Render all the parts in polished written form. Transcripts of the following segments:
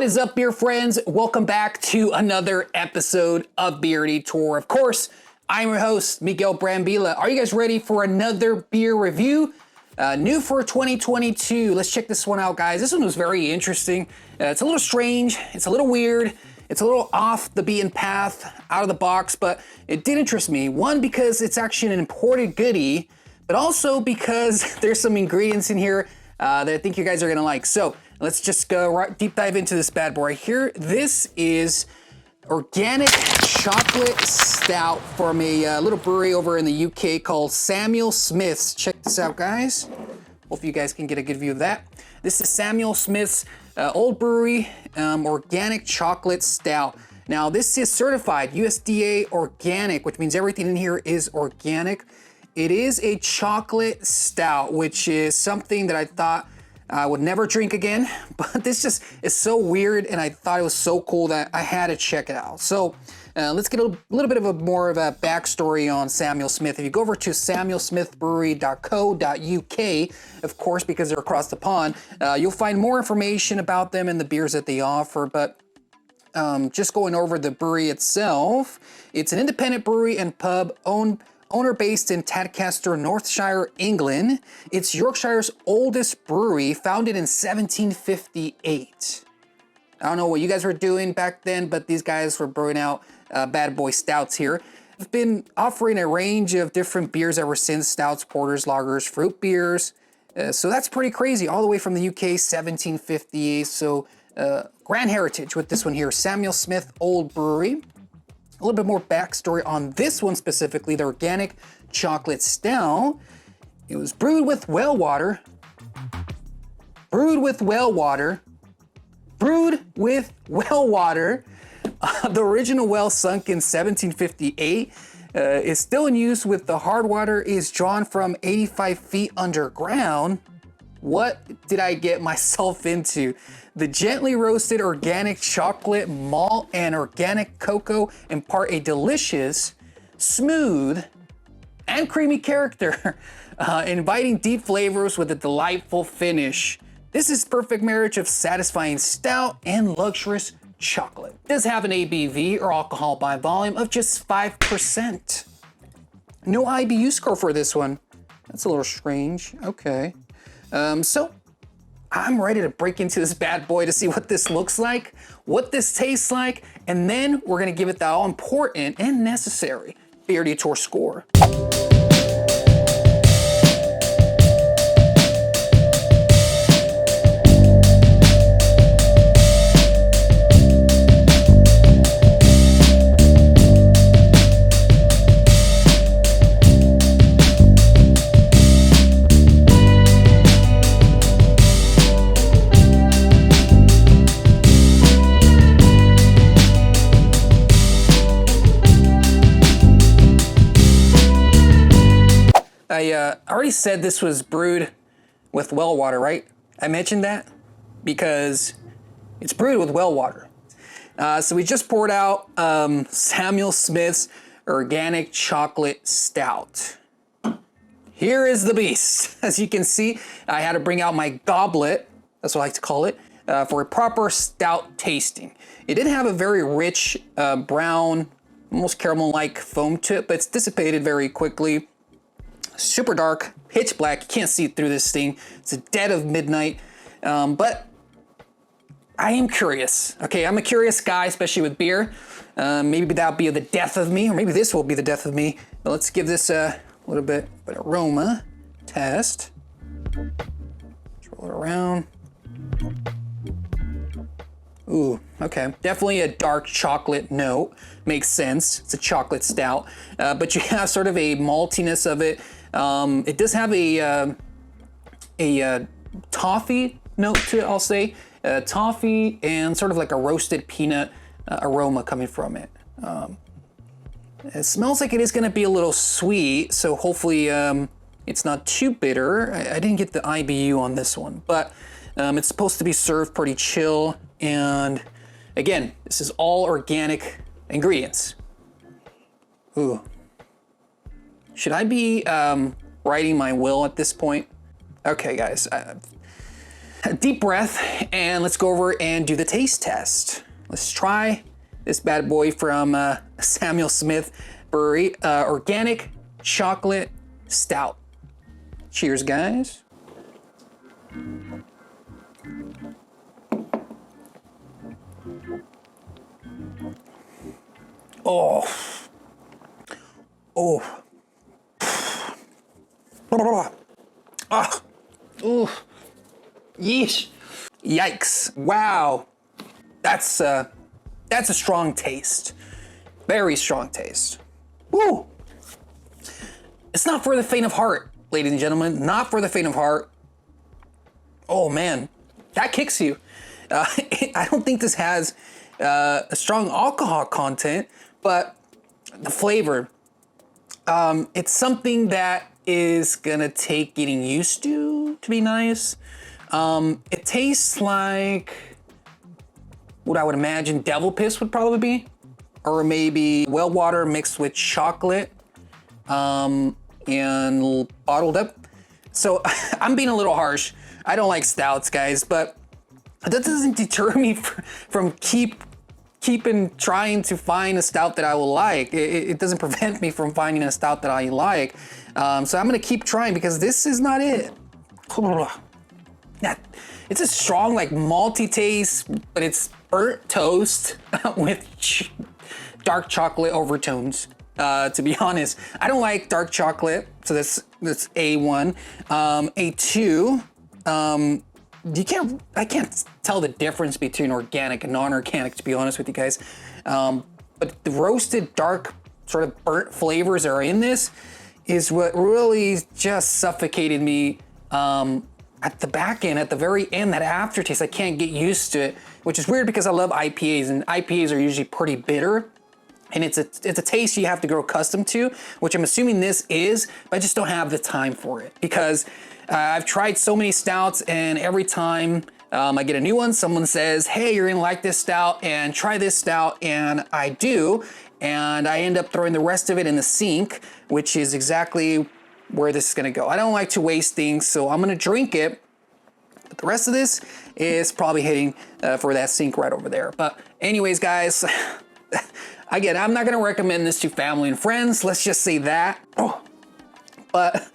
is up, beer friends? Welcome back to another episode of Beer Detour. Of course, I'm your host, Miguel Brambila. Are you guys ready for another beer review? New for 2022. Let's check this one out, guys. This one was very interesting. It's a little strange. It's a little weird. It's a little off the beaten path, out of the box, but it did interest me. One, because it's actually an imported goodie, but also because there's some ingredients in here that I think you guys are gonna like. So let's just go right deep dive into this bad boy right here. This is organic chocolate stout from a little brewery over in the UK called Samuel Smith's. Check this out, guys. Hope you guys can get a good view of that. This is Samuel Smith's old brewery organic chocolate stout. Now this is certified USDA organic, which means everything in here is organic. It is a chocolate stout, which is something that I thought I would never drink again, but this just is so weird, and I thought it was so cool that I had to check it out. So let's get a little bit of more of a backstory on Samuel Smith. If you go over to samuelsmithbrewery.co.uk, of course, because they're across the pond, you'll find more information about them and the beers that they offer. But just going over the brewery itself, it's an independent brewery and pub owner based in Tadcaster, Northshire, England. It's Yorkshire's oldest brewery, founded in 1758. I don't know what you guys were doing back then, but these guys were brewing out bad boy stouts here. They've been offering a range of different beers ever since: stouts, porters, lagers, fruit beers. So that's pretty crazy, all the way from the UK, 1758. So grand heritage with this one here, Samuel Smith Old Brewery. A little bit more backstory on this one specifically, the organic chocolate stout. It was brewed with well water. The original well sunk in 1758 is still in use, with the hard water is drawn from 85 feet underground. What did I get myself into? The gently roasted organic chocolate, malt, and organic cocoa impart a delicious, smooth, and creamy character, inviting deep flavors with a delightful finish. This is perfect marriage of satisfying stout and luxurious chocolate. It does have an ABV, or alcohol by volume, of just 5%. No IBU score for this one. That's a little strange. Okay. So I'm ready to break into this bad boy to see what this looks like, what this tastes like, and then we're gonna give it the all important and necessary Beer Detour score. I already said this was brewed with well water, right? I mentioned that because it's brewed with well water. So we just poured out Samuel Smith's organic chocolate stout. Here is the beast. As you can see, I had to bring out my goblet, that's what I like to call it, for a proper stout tasting. It did have a very rich brown, almost caramel-like foam to it, but it's dissipated very quickly. Super dark, pitch black. You can't see through this thing. It's a dead of midnight. But I am curious. Okay, I'm a curious guy, especially with beer. Maybe that'll be the death of me, or maybe this will be the death of me. But let's give this a little bit of aroma test. Roll it around. Ooh, okay. Definitely a dark chocolate note. Makes sense. It's a chocolate stout. But you have sort of a maltiness of it. It does have a toffee note to it, I'll say. Toffee and sort of like a roasted peanut aroma coming from it. It smells like it is going to be a little sweet, so hopefully it's not too bitter. I didn't get the IBU on this one, but it's supposed to be served pretty chill. And again, this is all organic ingredients. Ooh. Should I be writing my will at this point? Okay, guys. deep breath, and let's go over and do the taste test. Let's try this bad boy from Samuel Smith Brewery, organic chocolate stout. Cheers, guys. Oh. Oh. Ah. Ooh. Yeesh. Yikes. Wow. That's a strong taste. Very strong taste. Woo. It's not for the faint of heart, ladies and gentlemen. Not for the faint of heart. Oh man, that kicks you. I don't think this has a strong alcohol content, but the flavor, it's something that is gonna take getting used to be nice. It tastes like what I would imagine devil piss would probably be, or maybe well water mixed with chocolate and bottled up. So I'm being a little harsh. I don't like stouts, guys, but that doesn't deter me from keeping trying to find a stout that I will like. It doesn't prevent me from finding a stout that I like. So I'm gonna keep trying because this is not it. It's a strong, like malty taste, but it's burnt toast with dark chocolate overtones. To be honest, I don't like dark chocolate, so that's A1. A2. I can't tell the difference between organic and non-organic, to be honest with you guys. But the roasted, dark, sort of burnt flavors that are in this is what really just suffocated me at the back end, at the very end, that aftertaste. I can't get used to it, which is weird because I love IPAs, and IPAs are usually pretty bitter. And it's a taste you have to grow accustomed to, which I'm assuming this is, but I just don't have the time for it because I've tried so many stouts, and every time I get a new one, someone says, hey, you're gonna like this stout and try this stout, and I do, and I end up throwing the rest of it in the sink, which is exactly where this is gonna go. I don't like to waste things, so I'm gonna drink it, but the rest of this is probably hitting for that sink right over there. But anyways, guys, again, I'm not gonna recommend this to family and friends. Let's just say that. Oh, but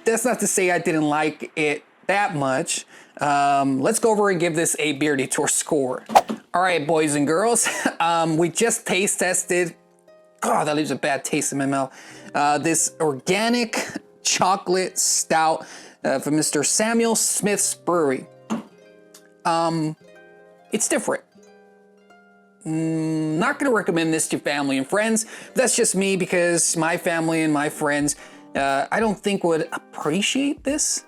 that's not to say I didn't like it that much. Let's go over and give this a Beer Detour score. All right, boys and girls, we just taste tested. God, that leaves a bad taste in my mouth. This organic chocolate stout from Mr. Samuel Smith's Brewery. It's different. Not gonna recommend this to family and friends. That's just me because my family and my friends, I don't think would appreciate this.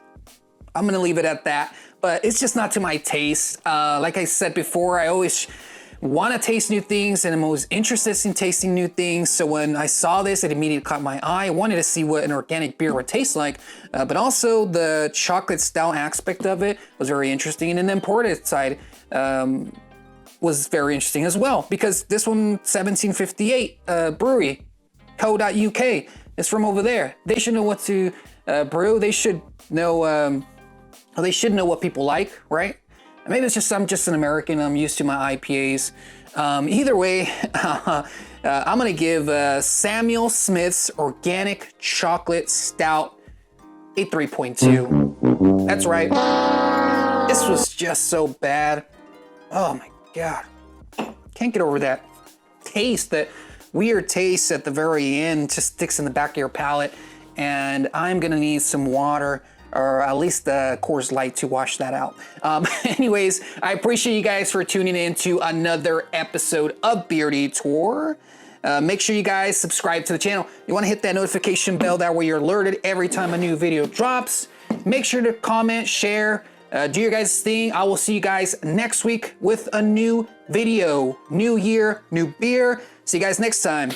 I'm gonna leave it at that, but it's just not to my taste. Like I said before, I always want to taste new things and I'm always interested in tasting new things. So when I saw this, it immediately caught my eye. I wanted to see what an organic beer would taste like, but also the chocolate stout aspect of it was very interesting. And then the imported side, was very interesting as well, because this one, 1758 brewery, co.uk, is from over there. They should know what to brew. They should know. They should know what people like, right? Maybe it's just I'm just an American. I'm used to my IPAs. Either way, I'm gonna give Samuel Smith's Organic Chocolate Stout a 3.2. That's right. This was just so bad. Oh my God, can't get over that taste, that weird taste at the very end, just sticks in the back of your palate, and I'm gonna need some water, or at least the Coors Light, to wash that out. Anyways, I appreciate you guys for tuning in to another episode of Beer Detour. Make sure you guys subscribe to the channel. You wanna hit that notification bell, that way you're alerted every time a new video drops. Make sure to comment, share, do your guys' thing. I will see you guys next week with a new video. New year, new beer. See you guys next time.